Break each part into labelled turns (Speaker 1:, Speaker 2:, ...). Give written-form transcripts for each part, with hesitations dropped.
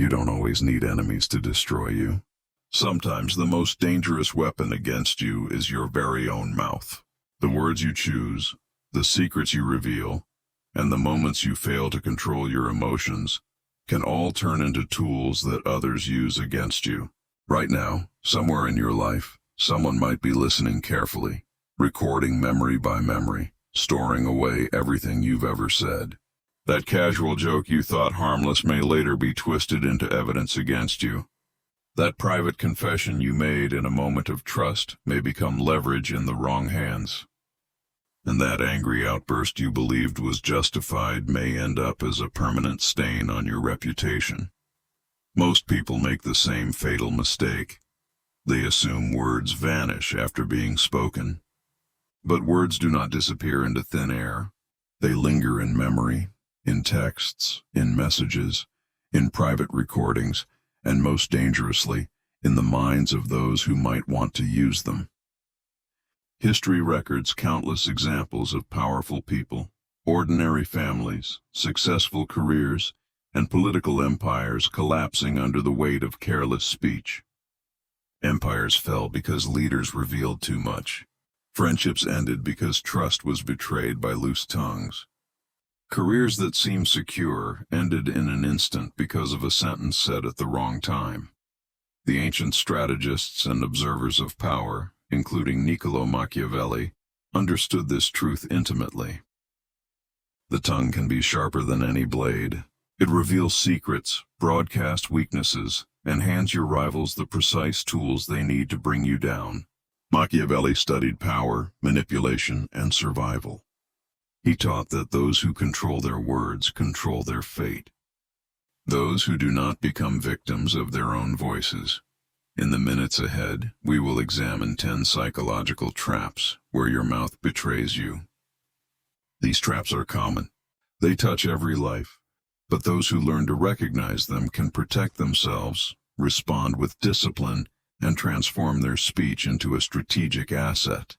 Speaker 1: You don't always need enemies to destroy you. Sometimes the most dangerous weapon against you is your very own mouth. The words you choose, the secrets you reveal, and the moments you fail to control your emotions can all turn into tools that others use against you. Right now, somewhere in your life, someone might be listening carefully, recording memory by memory, storing away everything you've ever said. That casual joke you thought harmless may later be twisted into evidence against you. That private confession you made in a moment of trust may become leverage in the wrong hands. And that angry outburst you believed was justified may end up as a permanent stain on your reputation. Most people make the same fatal mistake. They assume words vanish after being spoken. But words do not disappear into thin air. They linger in memory, in texts, in messages, in private recordings, and most dangerously, in the minds of those who might want to use them. History records countless examples of powerful people, ordinary families, successful careers, and political empires collapsing under the weight of careless speech. Empires fell because leaders revealed too much. Friendships ended because trust was betrayed by loose tongues. Careers that seemed secure ended in an instant because of a sentence said at the wrong time. The ancient strategists and observers of power, including Niccolo Machiavelli, understood this truth intimately. The tongue can be sharper than any blade. It reveals secrets, broadcasts weaknesses, and hands your rivals the precise tools they need to bring you down. Machiavelli studied power, manipulation, and survival. He taught that those who control their words control their fate. Those who do not become victims of their own voices. In the minutes ahead, we will examine 10 psychological traps where your mouth betrays you. These traps are common. They touch every life, but those who learn to recognize them can protect themselves, respond with discipline, and transform their speech into a strategic asset.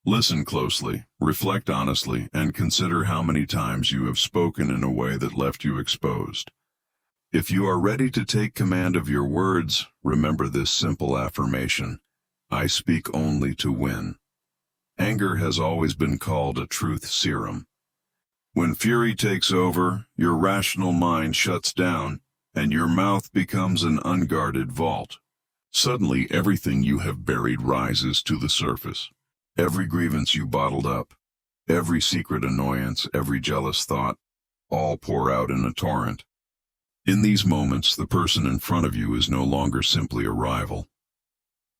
Speaker 1: Listen closely, reflect honestly, and consider how many times you have spoken in a way that left you exposed. If you are ready to take command of your words, remember this simple affirmation: I speak only to win. Anger has always been called a truth serum. When fury takes over, your rational mind shuts down, and your mouth becomes an unguarded vault. Suddenly, everything you have buried rises to the surface. Every grievance you bottled up, every secret annoyance, every jealous thought, all pour out in a torrent. In these moments, the person in front of you is no longer simply a rival.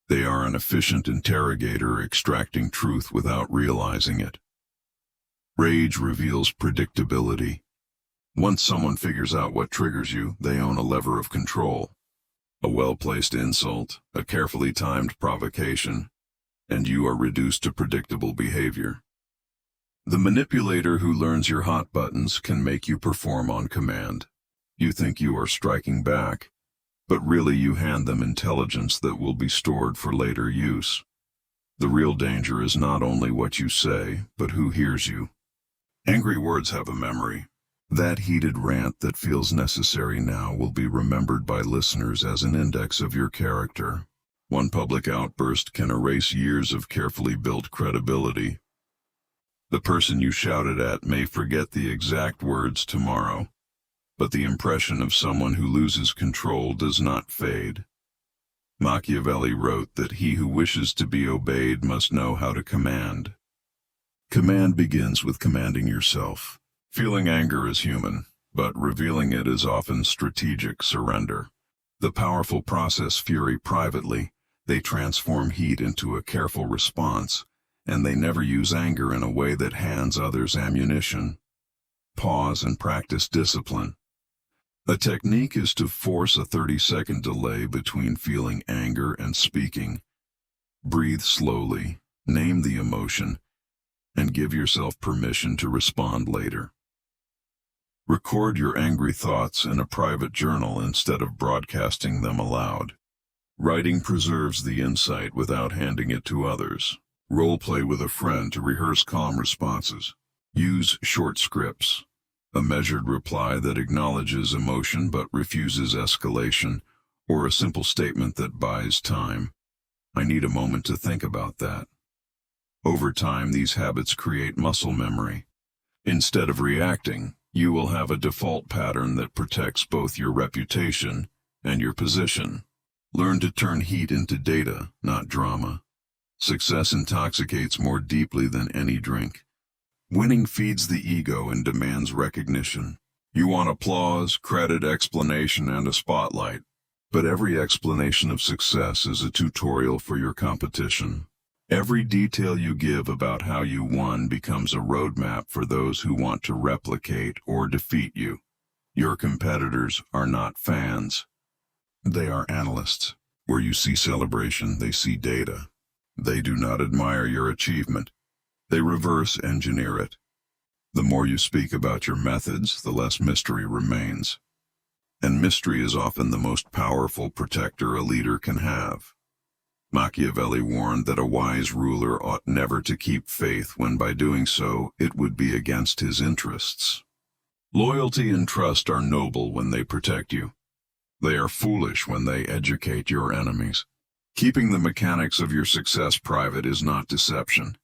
Speaker 1: They are an efficient interrogator extracting truth without realizing it. Rage reveals predictability. Once someone figures out what triggers you, they own a lever of control. A well-placed insult, a carefully timed provocation, and you are reduced to predictable behavior. The manipulator who learns your hot buttons can make you perform on command. You think you are striking back, but really you hand them intelligence that will be stored for later use. The real danger is not only what you say, but who hears you. Angry words have a memory. That heated rant that feels necessary now will be remembered by listeners as an index of your character. One public outburst can erase years of carefully built credibility. The person you shouted at may forget the exact words tomorrow, but the impression of someone who loses control does not fade. Machiavelli wrote that he who wishes to be obeyed must know how to command. Command begins with commanding yourself. Feeling anger is human, but revealing it is often strategic surrender. The powerful process fury privately. They transform heat into a careful response, and they never use anger in a way that hands others ammunition. Pause and practice discipline. A technique is to force a 30-second delay between feeling anger and speaking. Breathe slowly, name the emotion, and give yourself permission to respond later. Record your angry thoughts in a private journal instead of broadcasting them aloud. Writing preserves the insight without handing it to others. Role play with a friend to rehearse calm responses. Use short scripts. A measured reply that acknowledges emotion but refuses escalation, or a simple statement that buys time. I need a moment to think about that. Over time, these habits create muscle memory. Instead of reacting, you will have a default pattern that protects both your reputation and your position. Learn to turn heat into data, not drama. Success intoxicates more deeply than any drink. Winning feeds the ego and demands recognition. You want applause, credit, explanation, and a spotlight. But every explanation of success is a tutorial for your competition. Every detail you give about how you won becomes a roadmap for those who want to replicate or defeat you. Your competitors are not fans. They are analysts. Where you see celebration, they see data. They do not admire your achievement. They reverse engineer it. The more you speak about your methods, the less mystery remains. And mystery is often the most powerful protector a leader can have. Machiavelli warned that a wise ruler ought never to keep faith when by doing so it would be against his interests. Loyalty and trust are noble when they protect you. They are foolish when they educate your enemies. Keeping the mechanics of your success private is not deception.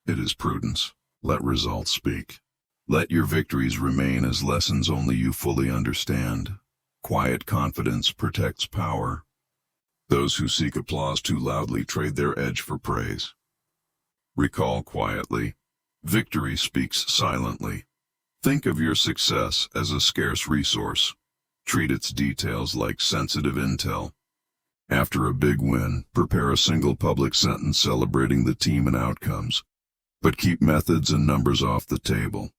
Speaker 1: It is prudence. Let results speak. Let your victories remain as lessons only you fully understand. Quiet confidence protects power. Those who seek applause too loudly trade their edge for praise. Recall quietly. Victory speaks silently. Think of your success as a scarce resource. Treat its details like sensitive intel. After a big win, prepare a single public sentence celebrating the team and outcomes. But keep methods and numbers off the table.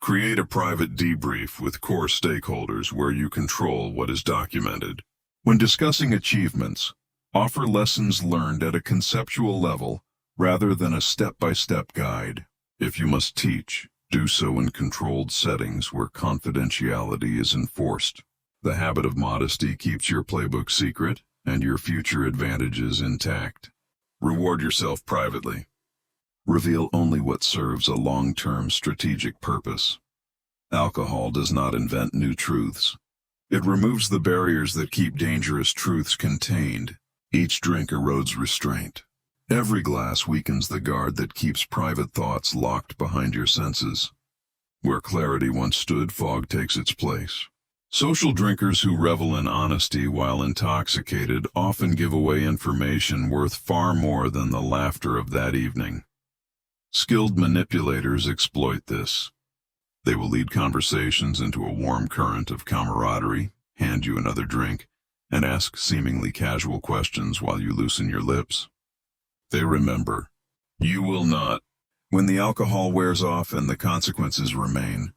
Speaker 1: Create a private debrief with core stakeholders where you control what is documented. When discussing achievements, offer lessons learned at a conceptual level rather than a step-by-step guide. If you must teach, do so in controlled settings where confidentiality is enforced. The habit of modesty keeps your playbook secret and your future advantages intact. Reward yourself privately. Reveal only what serves a long-term strategic purpose. Alcohol does not invent new truths. It removes the barriers that keep dangerous truths contained. Each drink erodes restraint. Every glass weakens the guard that keeps private thoughts locked behind your senses. Where clarity once stood, fog takes its place. Social drinkers who revel in honesty while intoxicated often give away information worth far more than the laughter of that evening. Skilled manipulators exploit this. They will lead conversations into a warm current of camaraderie, hand you another drink, and ask seemingly casual questions while you loosen your lips. They remember. You will not. When the alcohol wears off and the consequences remain,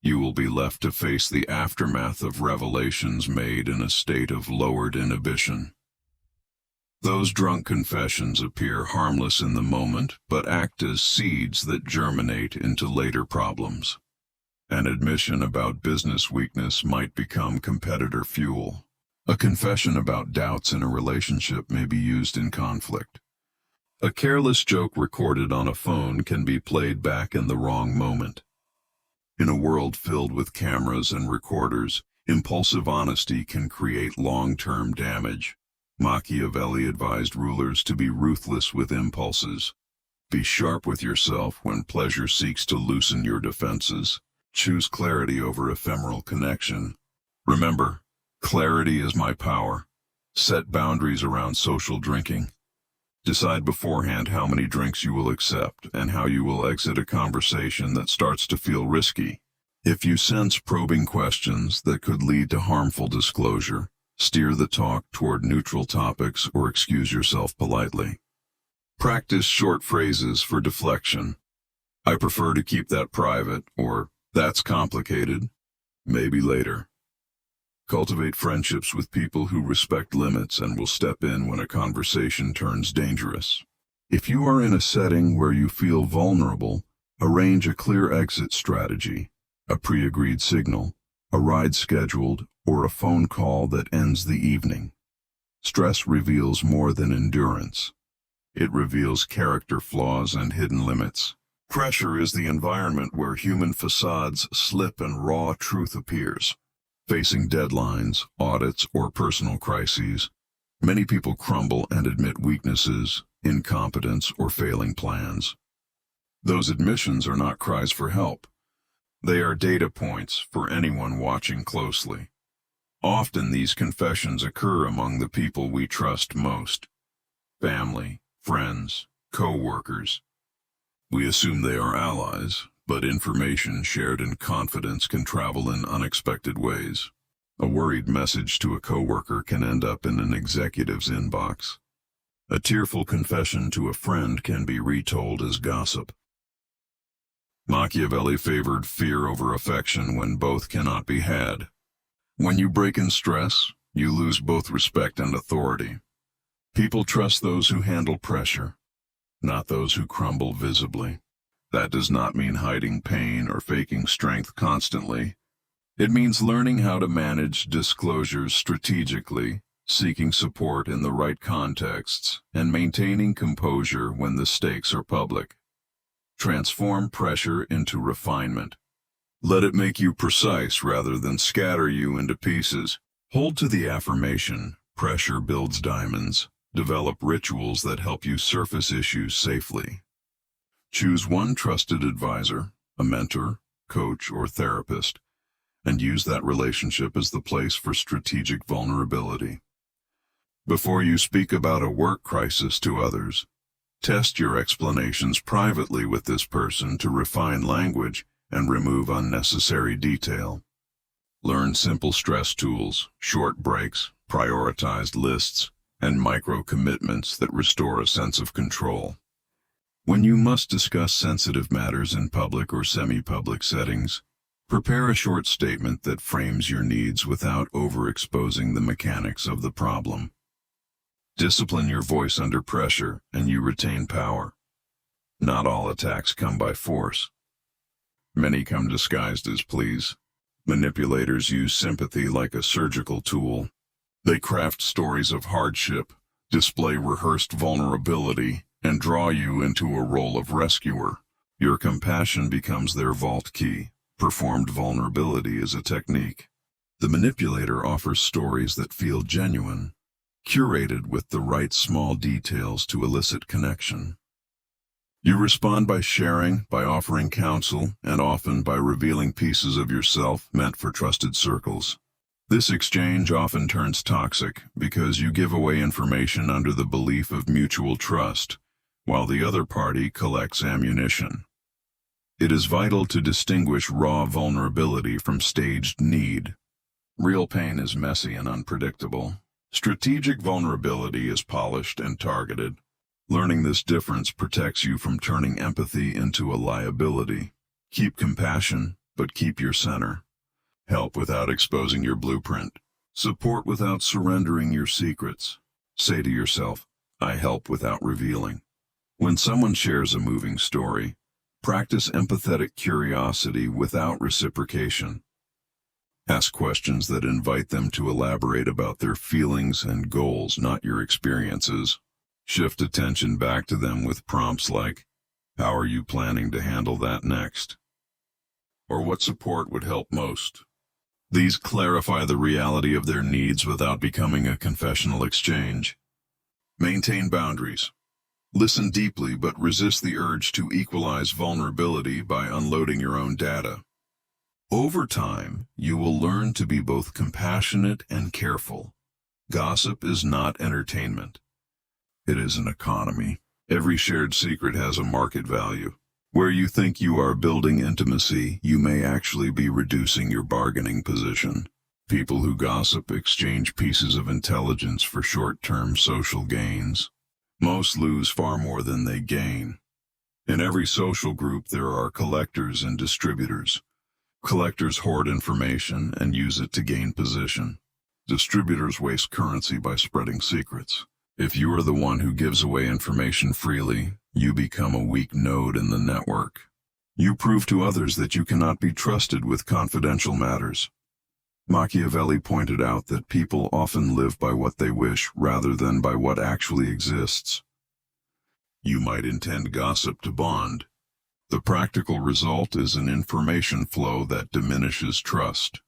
Speaker 1: you will be left to face the aftermath of revelations made in a state of lowered inhibition. Those drunk confessions appear harmless in the moment, but act as seeds that germinate into later problems. An admission about business weakness might become competitor fuel. A confession about doubts in a relationship may be used in conflict. A careless joke recorded on a phone can be played back in the wrong moment. In a world filled with cameras and recorders, impulsive honesty can create long-term damage. Machiavelli advised rulers to be ruthless with impulses. Be sharp with yourself when pleasure seeks to loosen your defenses. Choose clarity over ephemeral connection. Remember, clarity is my power. Set boundaries around social drinking. Decide beforehand how many drinks you will accept and how you will exit a conversation that starts to feel risky. If you sense probing questions that could lead to harmful disclosure, steer the talk toward neutral topics or excuse yourself politely. Practice short phrases for deflection. I prefer to keep that private, or that's complicated. Maybe later. Cultivate friendships with people who respect limits and will step in when a conversation turns dangerous. If you are in a setting where you feel vulnerable, arrange a clear exit strategy, a pre-agreed signal, a ride scheduled, or a phone call that ends the evening. Stress reveals more than endurance. It reveals character flaws and hidden limits. Pressure is the environment where human facades slip and raw truth appears. Facing deadlines, audits, or personal crises, many people crumble and admit weaknesses, incompetence, or failing plans. Those admissions are not cries for help. They are data points for anyone watching closely. Often these confessions occur among the people we trust most: family, friends, co-workers. We assume they are allies, but information shared in confidence can travel in unexpected ways. A worried message to a coworker can end up in an executive's inbox. A tearful confession to a friend can be retold as gossip. Machiavelli favored fear over affection when both cannot be had. When you break in stress, you lose both respect and authority. People trust those who handle pressure, not those who crumble visibly. That does not mean hiding pain or faking strength constantly. It means learning how to manage disclosures strategically, seeking support in the right contexts, and maintaining composure when the stakes are public. Transform pressure into refinement. Let it make you precise rather than scatter you into pieces. Hold to the affirmation, pressure builds diamonds. Develop rituals that help you surface issues safely. Choose one trusted advisor, a mentor, coach, or therapist, and use that relationship as the place for strategic vulnerability. Before you speak about a work crisis to others, test your explanations privately with this person to refine language and remove unnecessary detail. Learn simple stress tools, short breaks, prioritized lists, and micro-commitments that restore a sense of control. When you must discuss sensitive matters in public or semi-public settings, prepare a short statement that frames your needs without overexposing the mechanics of the problem. Discipline your voice under pressure, and you retain power. Not all attacks come by force. Many come disguised as pleas. Manipulators use sympathy like a surgical tool. They craft stories of hardship, display rehearsed vulnerability, and draw you into a role of rescuer. Your compassion becomes their vault key. Performed vulnerability is a technique. The manipulator offers stories that feel genuine, curated with the right small details to elicit connection. You respond by sharing, by offering counsel, and often by revealing pieces of yourself meant for trusted circles. This exchange often turns toxic because you give away information under the belief of mutual trust, while the other party collects ammunition. It is vital to distinguish raw vulnerability from staged need. Real pain is messy and unpredictable. Strategic vulnerability is polished and targeted. Learning this difference protects you from turning empathy into a liability. Keep compassion, but keep your center. Help without exposing your blueprint. Support without surrendering your secrets. Say to yourself, I help without revealing. When someone shares a moving story, practice empathetic curiosity without reciprocation. Ask questions that invite them to elaborate about their feelings and goals, not your experiences. Shift attention back to them with prompts like, how are you planning to handle that next? Or what support would help most? These clarify the reality of their needs without becoming a confessional exchange. Maintain boundaries. Listen deeply but resist the urge to equalize vulnerability by unloading your own data. Over time, you will learn to be both compassionate and careful. Gossip is not entertainment. It is an economy. Every shared secret has a market value. Where you think you are building intimacy, you may actually be reducing your bargaining position. People who gossip exchange pieces of intelligence for short-term social gains. Most lose far more than they gain. In every social group, there are collectors and distributors. Collectors hoard information and use it to gain position. Distributors waste currency by spreading secrets. If you are the one who gives away information freely, you become a weak node in the network. You prove to others that you cannot be trusted with confidential matters. Machiavelli pointed out that people often live by what they wish rather than by what actually exists. You might intend gossip to bond, The practical result is an information flow that diminishes trust.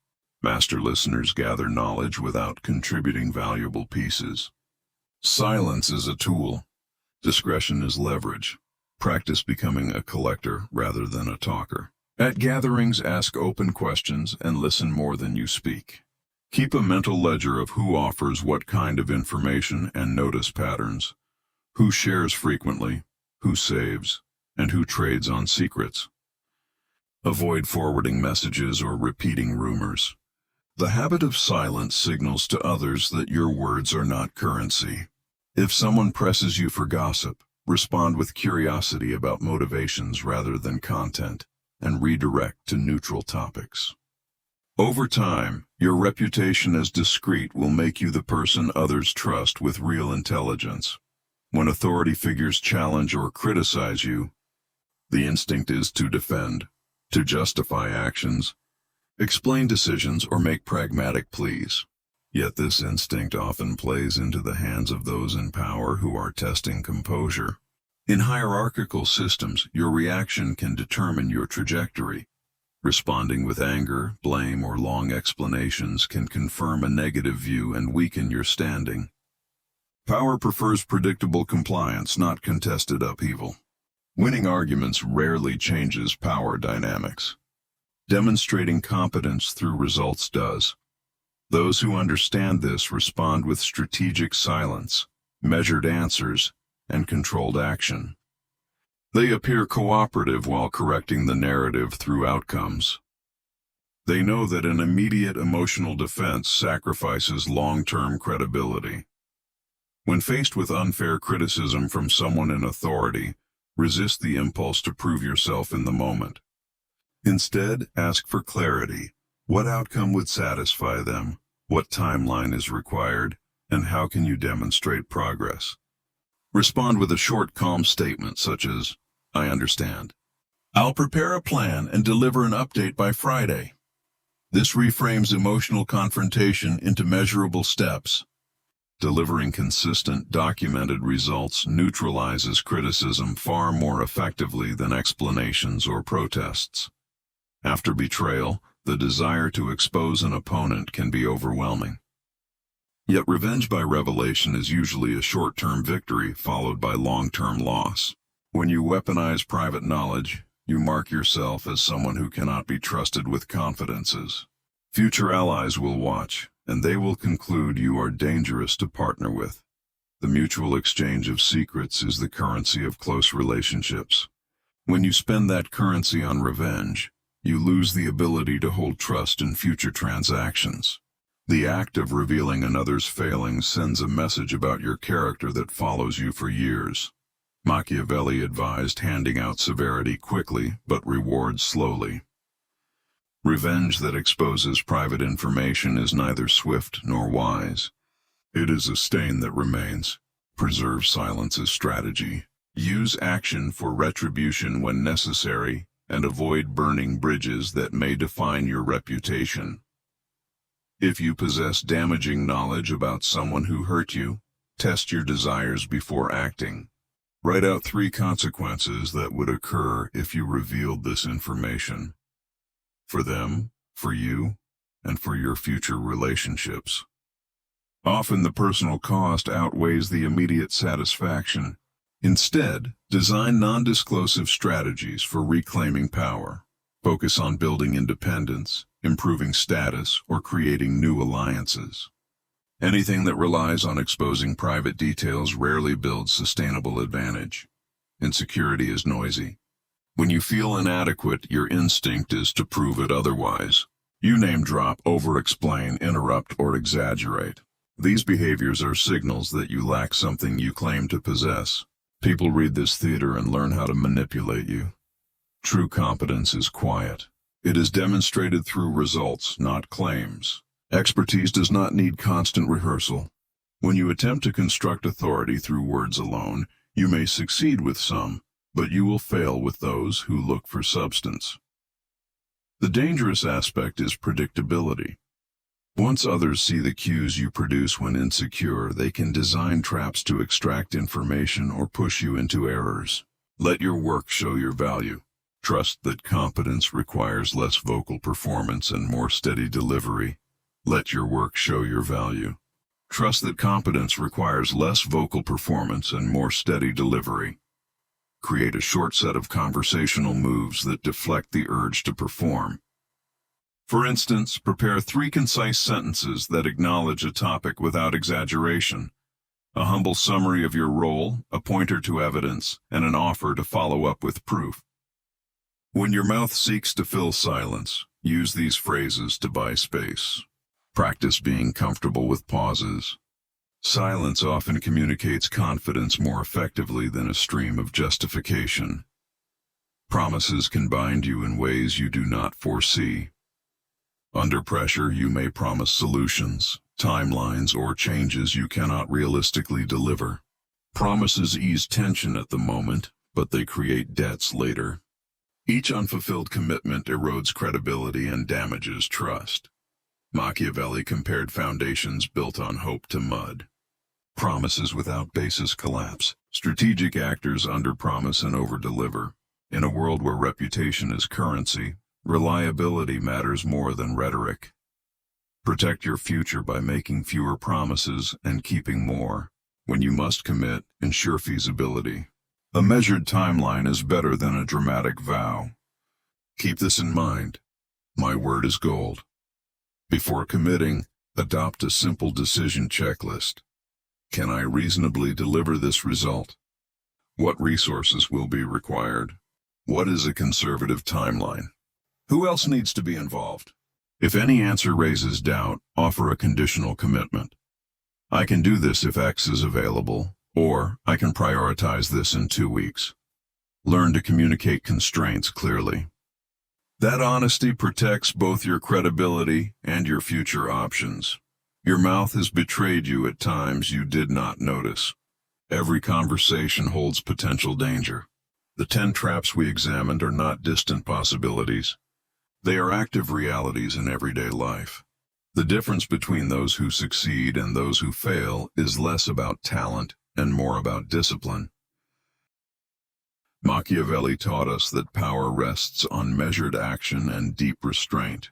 Speaker 1: Master listeners gather knowledge without contributing valuable pieces. Silence is a tool. Discretion is leverage. Practice becoming a collector rather than a talker. At gatherings, ask open questions and listen more than you speak. Keep a mental ledger of who offers what kind of information and notice patterns, who shares frequently, who saves, and who trades on secrets. Avoid forwarding messages or repeating rumors. The habit of silence signals to others that your words are not currency. If someone presses you for gossip, respond with curiosity about motivations rather than content, and redirect to neutral topics. Over time, your reputation as discreet will make you the person others trust with real intelligence. When authority figures challenge or criticize you, the instinct is to defend, to justify actions, explain decisions, or make pragmatic pleas. Yet this instinct often plays into the hands of those in power who are testing composure. In hierarchical systems, your reaction can determine your trajectory. Responding with anger, blame, or long explanations can confirm a negative view and weaken your standing. Power prefers predictable compliance, not contested upheaval. Winning arguments rarely changes power dynamics. Demonstrating competence through results does. Those who understand this respond with strategic silence, measured answers, and controlled action. They appear cooperative while correcting the narrative through outcomes. They know that an immediate emotional defense sacrifices long-term credibility. When faced with unfair criticism from someone in authority, resist the impulse to prove yourself in the moment. Instead, ask for clarity. What outcome would satisfy them? What timeline is required? And how can you demonstrate progress? Respond with a short, calm statement such as, "I understand. I'll prepare a plan and deliver an update by Friday." This reframes emotional confrontation into measurable steps. Delivering consistent, documented results neutralizes criticism far more effectively than explanations or protests. After betrayal, the desire to expose an opponent can be overwhelming. Yet revenge by revelation is usually a short-term victory followed by long-term loss. When you weaponize private knowledge, you mark yourself as someone who cannot be trusted with confidences. Future allies will watch, and they will conclude you are dangerous to partner with. The mutual exchange of secrets is the currency of close relationships. When you spend that currency on revenge, you lose the ability to hold trust in future transactions. The act of revealing another's failings sends a message about your character that follows you for years. Machiavelli advised handing out severity quickly, but reward slowly. Revenge that exposes private information is neither swift nor wise. It is a stain that remains. Preserve silence as strategy. Use action for retribution when necessary, and avoid burning bridges that may define your reputation. If you possess damaging knowledge about someone who hurt you, test your desires before acting. Write out 3 consequences that would occur if you revealed this information. For them, for you, and for your future relationships. Often the personal cost outweighs the immediate satisfaction. Instead, design non-disclosive strategies for reclaiming power. Focus on building independence, improving status, or creating new alliances. Anything that relies on exposing private details rarely builds sustainable advantage. Insecurity is noisy. When you feel inadequate, your instinct is to prove it otherwise. You name drop, over-explain, interrupt, or exaggerate. These behaviors are signals that you lack something you claim to possess. People read this theater and learn how to manipulate you. True competence is quiet. It is demonstrated through results, not claims. Expertise does not need constant rehearsal. When you attempt to construct authority through words alone, you may succeed with some, but you will fail with those who look for substance. The dangerous aspect is predictability. Once others see the cues you produce when insecure, they can design traps to extract information or push you into errors. Let your work show your value. Trust that competence requires less vocal performance and more steady delivery. Let your work show your value. Trust that competence requires less vocal performance and more steady delivery. Create a short set of conversational moves that deflect the urge to perform. For instance, prepare 3 concise sentences that acknowledge a topic without exaggeration. A humble summary of your role, a pointer to evidence, and an offer to follow up with proof. When your mouth seeks to fill silence, use these phrases to buy space. Practice being comfortable with pauses. Silence often communicates confidence more effectively than a stream of justification. Promises can bind you in ways you do not foresee. Under pressure, you may promise solutions, timelines, or changes you cannot realistically deliver. Promises ease tension at the moment, but they create debts later. Each unfulfilled commitment erodes credibility and damages trust. Machiavelli compared foundations built on hope to mud. Promises without basis collapse. Strategic actors underpromise and overdeliver. In a world where reputation is currency, reliability matters more than rhetoric. Protect your future by making fewer promises and keeping more. When you must commit, ensure feasibility. A measured timeline is better than a dramatic vow. Keep this in mind. My word is gold. Before committing, adopt a simple decision checklist. Can I reasonably deliver this result? What resources will be required? What is a conservative timeline? Who else needs to be involved? If any answer raises doubt, offer a conditional commitment. I can do this if X is available, or I can prioritize this in 2 weeks. Learn to communicate constraints clearly. That honesty protects both your credibility and your future options. Your mouth has betrayed you at times you did not notice. Every conversation holds potential danger. The 10 traps we examined are not distant possibilities. They are active realities in everyday life. The difference between those who succeed and those who fail is less about talent and more about discipline. Machiavelli taught us that power rests on measured action and deep restraint.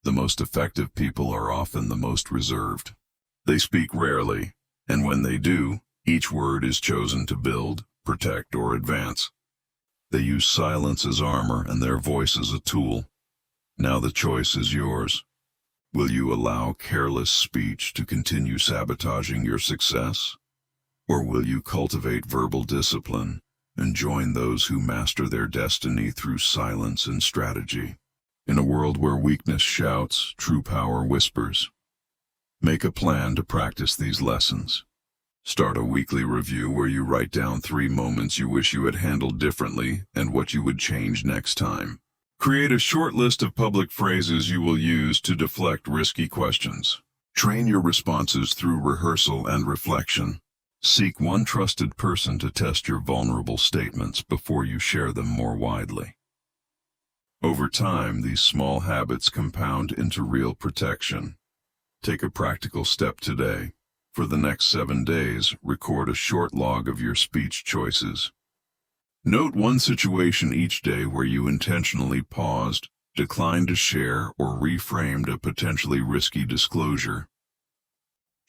Speaker 1: The most effective people are often the most reserved. They speak rarely, and when they do, each word is chosen to build, protect, or advance. They use silence as armor and their voice as a tool. Now the choice is yours. Will you allow careless speech to continue sabotaging your success? Or will you cultivate verbal discipline and join those who master their destiny through silence and strategy? In a world where weakness shouts, true power whispers. Make a plan to practice these lessons. Start a weekly review where you write down 3 moments you wish you had handled differently and what you would change next time. Create a short list of public phrases you will use to deflect risky questions. Train your responses through rehearsal and reflection. Seek one trusted person to test your vulnerable statements before you share them more widely. Over time, these small habits compound into real protection. Take a practical step today. For the next 7 days, record a short log of your speech choices. Note one situation each day where you intentionally paused, declined to share, or reframed a potentially risky disclosure.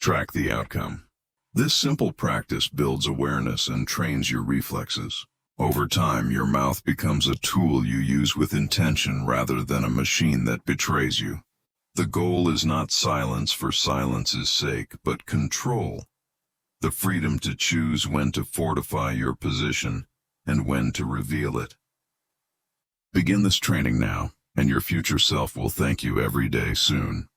Speaker 1: Track the outcome. This simple practice builds awareness and trains your reflexes. Over time, your mouth becomes a tool you use with intention rather than a machine that betrays you. The goal is not silence for silence's sake, but control. The freedom to choose when to fortify your position and when to reveal it. Begin this training now, and your future self will thank you every day soon.